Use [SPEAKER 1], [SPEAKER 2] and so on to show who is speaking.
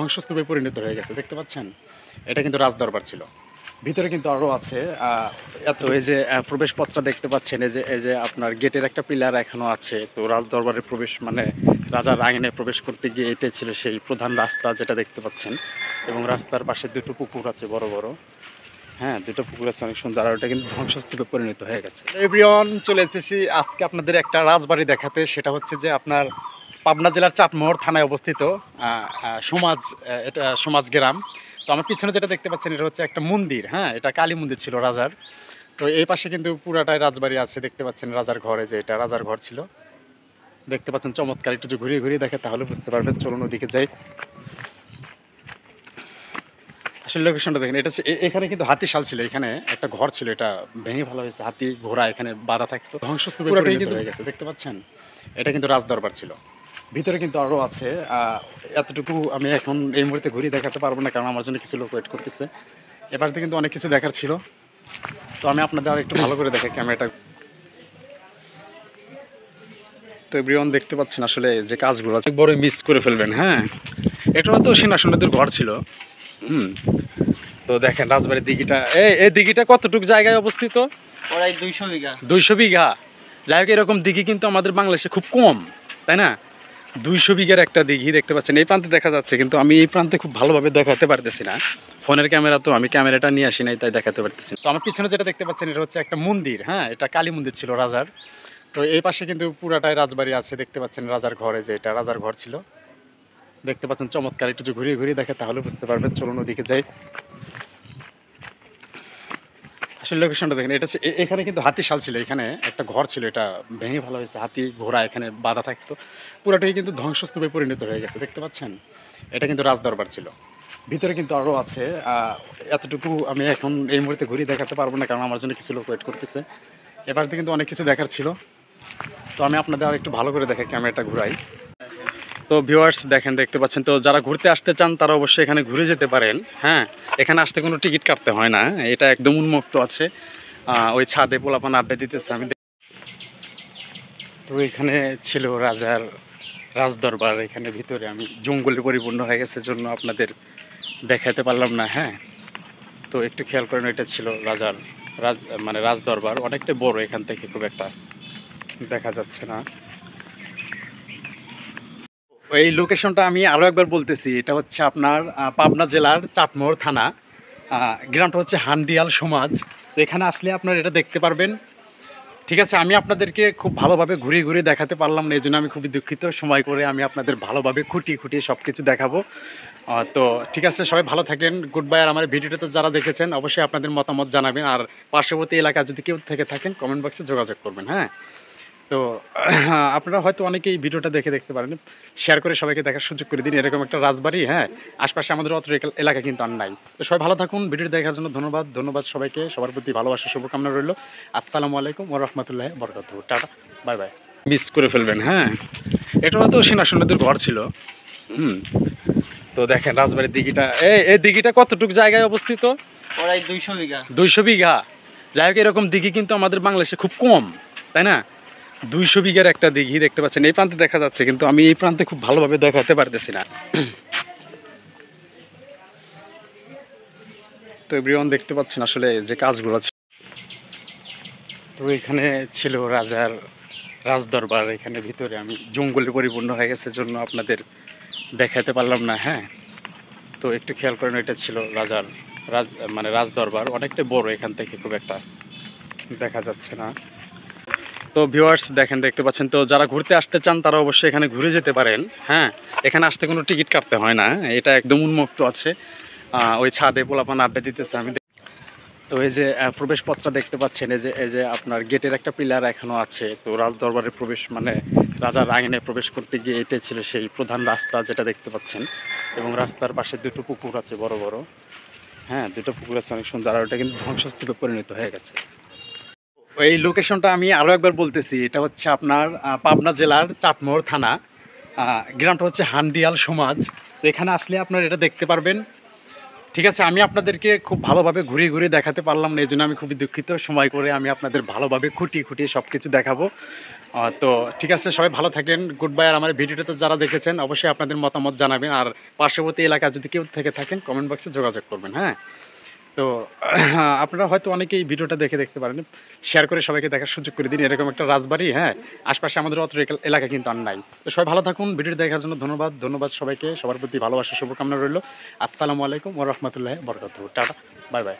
[SPEAKER 1] ধ্বংসস্তূপে পরিণত হয়ে গেছে, দেখতে পাচ্ছেন। এটা কিন্তু রাজদরবার ছিল। ভিতরে কিন্তু আরও আছে। এত এই যে প্রবেশপথটা দেখতে পাচ্ছেন, এই যে আপনার গেটের একটা পিলার এখনও আছে। তো রাজদরবারের প্রবেশ মানে রাজার আঙিনায় প্রবেশ করতে গিয়ে এটাই ছিল সেই প্রধান রাস্তা যেটা দেখতে পাচ্ছেন। এবং রাস্তার পাশে দুটো পুকুর আছে বড় বড়। হ্যাঁ, দুটো পুকুর আছে অনেক সুন্দর। আর ওটা কিন্তু ধ্বংসস্তূপে পরিণত হয়ে গেছে। এভরিওয়ান, চলে এসেছি আজকে আপনাদের একটা রাজবাড়ি দেখাতে। সেটা হচ্ছে যে আপনার পাবনা জেলার চাটমোহর থানায় অবস্থিত এটা সমাজ গ্রাম। তো আমার পিছনে যেটা দেখতে পাচ্ছেন এটা হচ্ছে একটা মন্দির। হ্যাঁ, এটা কালী মন্দির ছিল রাজার। তো এই পাশে কিন্তু পুরাটাই রাজবাড়ি আছে, দেখতে পাচ্ছেন রাজার ঘরে, যে এটা রাজার ঘর ছিল। দেখতে পাচ্ছেন চমৎকার। একটু যদি ঘুরিয়ে ঘুরিয়ে দেখে তাহলে বুঝতে পারবেন। চলুন ওদিকে যাই। আসলে লোকেশনটা দেখেন, এটা এখানে কিন্তু হাতিশাল ছিল, এখানে একটা ঘর ছিল, এটা ভেঙে ভালো হয়েছে। হাতি ঘোড়া এখানে বাধা থাকতো, ধ্বংসস্তূপে পরিণত হয়ে গেছে, দেখতে পাচ্ছেন। এটা কিন্তু রাজদরবার ছিল। ভিতরে কিন্তু আরও আছে। এতটুকু আমি এখন এই মুহূর্তে ঘুরিয়ে দেখাতে পারবো না, কারণ আমার জন্য কিছু লোক ওয়েট করতেছে। এপাশ দিয়ে কিন্তু অনেক কিছু দেখার ছিল। তো আমি আপনাদের আর একটু ভালো করে দেখাই ক্যামেরাটা। তো এভরিওয়ান, দেখতে পাচ্ছেন আসলে যে কাজগুলো আছে বড় মিস করে ফেলবেন। হ্যাঁ, এটা হয়তো সেনাসৈন্যদের ঘর ছিল। তো দেখেন রাজবাড়ির দিঘিটা, এই দিঘিটা কতটুকু জায়গায় অবস্থিত?
[SPEAKER 2] প্রায় 200 বিঘা।
[SPEAKER 1] 200 বিঘা। যাই হোক, এরকম দিঘি কিন্তু আমাদের বাংলাদেশে খুব কম, তাই না? 200 বিঘার একটা দিঘি দেখতে পাচ্ছেন। এই প্রান্তে দেখা যাচ্ছে, কিন্তু আমি এই প্রান্তে খুব ভালোভাবে দেখাতে পারতেছি না। ফোনের ক্যামেরা তো আমি ক্যামেরাটা নিয়ে আসি নাই, তাই দেখাতে পারতেছি। তো আমার পিছনে যেটা দেখতে পাচ্ছেন এটা হচ্ছে একটা মন্দির। হ্যাঁ, এটা কালী মন্দির ছিল রাজার। তো এই পাশে কিন্তু পুরাটাই রাজবাড়ি আছে, দেখতে পাচ্ছেন রাজার ঘরে, যে এটা রাজার ঘর ছিল। দেখতে পাচ্ছেন চমৎকার। একটু যদি ঘুরিয়ে ঘুরিয়ে দেখে তাহলে বুঝতে পারবেন। চলুন ওদিকে যাই। আসলে লোকেশনটা দেখেন, এটা এখানে কিন্তু হাতিশাল ছিল, এখানে একটা ঘর ছিল, এটা ভেঙে ভালো হয়েছে। হাতি ঘোড়া এখানে বাধা থাকতো। পুরাটাই কিন্তু ধ্বংসস্তূপে পরিণত হয়ে গেছে, দেখতে পাচ্ছেন। এটা কিন্তু রাজদরবার ছিল। ভিতরে কিন্তু আরও আছে। এতটুকু আমি এখন এই মুহূর্তে ঘুরিয়ে দেখাতে পারবো না, কারণ আমার জন্য কিছু লোক ওয়েট করতেছে। এপাশ দিয়ে কিন্তু অনেক কিছু দেখার ছিল। তো আমি আপনাদের আর একটু ভালো করে দেখাই, ক্যামেরাটা ঘুরাই। তো ভিউয়ার্স দেখেন, দেখতে পাচ্ছেন। তো যারা ঘুরতে আসতে চান তারা অবশ্যই এখানে ঘুরে যেতে পারেন। হ্যাঁ, এখানে আসতে কোনো টিকিট কাটতে হয় না, এটা একদম উন্মুক্ত আছে। ওই ছাদে পোলাপান আড্ডা দিতেছে আমি। তো এখানে ছিল রাজার রাজদরবার। এখানে ভিতরে আমি জঙ্গলে পরিপূর্ণ হয়ে গেছে জন্য আপনাদের দেখাতে পারলাম না। হ্যাঁ, তো একটু খেয়াল করেন, এটা ছিল রাজার মানে রাজদরবার। অনেকটা বড়, এখান থেকে খুব একটা দেখা যাচ্ছে না। এই লোকেশনটা আমি আরও একবার বলতেছি, এটা হচ্ছে আপনার পাবনা জেলার চাটমোহর থানা। গ্রামটা হচ্ছে হান্ডিয়াল সমাজ। তো এখানে আসলে আপনারা এটা দেখতে পারবেন। ঠিক আছে, আমি আপনাদেরকে খুব ভালোভাবে ঘুরিয়ে ঘুরিয়ে দেখাতে পারলাম না, এই জন্য আমি খুবই দুঃখিত। সময় করে আমি আপনাদের ভালোভাবে খুঁটিয়ে খুঁটিয়ে সব কিছু দেখাবো। তো ঠিক আছে, সবাই ভালো থাকেন, গুড বাই। আর আমার ভিডিওটাতে যারা দেখেছেন অবশ্যই আপনাদের মতামত জানাবেন। আর পার্শ্ববর্তী এলাকা যদি কেউ থেকে থাকেন কমেন্ট বক্সে যোগাযোগ করবেন। হ্যাঁ, তো আপনারা হয়তো অনেকেই ভিডিওটা দেখতে পারেন, শেয়ার করে সবাইকে দেখার সুযোগ করে দিন। এরকম একটা রাজবাড়ি, হ্যাঁ, আশপাশে আমাদের অত এলাকা কিন্তু আর নাই। তো সবাই ভালো থাকুন। ভিডিওটি দেখার জন্য ধন্যবাদ সবাইকে। সবার প্রতি ভালোবাসা শুভকামনা রইল। আসসালামু আলাইকুম ওয়া রাহমাতুল্লাহি ওয়া বারাকাতুহু। Tata, bye bye. মিস করে ফেলবেন। হ্যাঁ, এটা হয়তো সেনাসৈন্যদের ঘর ছিল। তো দেখেন রাজবাড়ির দিঘিটা, এই দিঘিটা কতটুকু জায়গায় অবস্থিত?
[SPEAKER 2] প্রায় 200 বিঘা।
[SPEAKER 1] 200 বিঘা। যাই হোক, এরকম দিঘি কিন্তু আমাদের বাংলাদেশে খুব কম, তাই না? 200 বিঘার একটা দিঘি দেখতে পাচ্ছেন। এই প্রান্তে দেখা যাচ্ছে, কিন্তু আমি এই প্রান্তে খুব ভালোভাবে দেখাতে পারতেছি না। তো এভরিওয়ান, দেখতে পাচ্ছেন আসলে যে কাজগুলো আছে। তো এখানে ছিল রাজার রাজদরবার। এখানে ভিতরে আমি জঙ্গলে পরিপূর্ণ হয়ে গেছে জন্য আপনাদের দেখাতে পারলাম না। হ্যাঁ, তো একটু খেয়াল করেন, এটা ছিল রাজার মানে রাজদরবার। অনেকটা বড়, এখান থেকে খুব একটা দেখা যাচ্ছে না। তো ভিউয়ার্স দেখেন, দেখতে পাচ্ছেন। তো যারা ঘুরতে আসতে চান তারা অবশ্যই এখানে ঘুরে যেতে পারেন। হ্যাঁ, এখানে আসতে কোনো টিকিট কাটতে হয় না, এটা একদম উন্মুক্ত আছে। ওই ছাদে পোলাপান আড্ডা দিতেছে আমি। তো এই যে প্রবেশপথটা দেখতে পাচ্ছেন, এই যে আপনার গেটের একটা পিলার এখনও আছে। তো রাজদরবারের প্রবেশ মানে রাজার আঙিনায় প্রবেশ করতে গিয়ে এটাই ছিল সেই প্রধান রাস্তা যেটা দেখতে পাচ্ছেন। এবং রাস্তার পাশে দুটো পুকুর আছে বড় বড়। হ্যাঁ, দুটো পুকুর আছে অনেক সুন্দর। আর ওটা কিন্তু ধ্বংসস্তূপে পরিণত হয়ে গেছে। এই লোকেশনটা আমি আরও একবার বলতেছি, এটা হচ্ছে আপনার পাবনা জেলার চাটমোহর থানা। গ্রামটা হচ্ছে হান্ডিয়াল সমাজ। তো এখানে আসলে আপনারা এটা দেখতে পারবেন। ঠিক আছে, আমি আপনাদেরকে খুব ভালোভাবে ঘুরিয়ে ঘুরিয়ে দেখাতে পারলাম না, এই জন্য আমি খুবই দুঃখিত। সময় করে আমি আপনাদের ভালোভাবে খুঁটিয়ে খুঁটিয়ে সব কিছু দেখাবো। তো ঠিক আছে, সবাই ভালো থাকেন, গুড বাই। আর আমার ভিডিওটাতে যারা দেখেছেন অবশ্যই আপনাদের মতামত জানাবেন, আর পার্শ্ববর্তী এলাকায় যদি কেউ থেকে থাকেন কমেন্ট বক্সে যোগাযোগ করবেন। হ্যাঁ, তো আপনারা হয়তো অনেকেই ভিডিওটা দেখতে পারেন, শেয়ার করে সবাইকে দেখার সুযোগ করে দিন। এরকম একটা রাজবাড়ি, হ্যাঁ, আশপাশে আমাদের অত এলাকা কিন্তু আর নাই। তো সবাই ভালো থাকুন, ভিডিওটি দেখার জন্য ধন্যবাদ। ধন্যবাদ সবাইকে, সবার প্রতি ভালোবাসা শুভকামনা রইল। আসসালামু আলাইকুম ওয়া রাহমাতুল্লাহি ওয়া বারাকাতুহু। Tata, bye bye.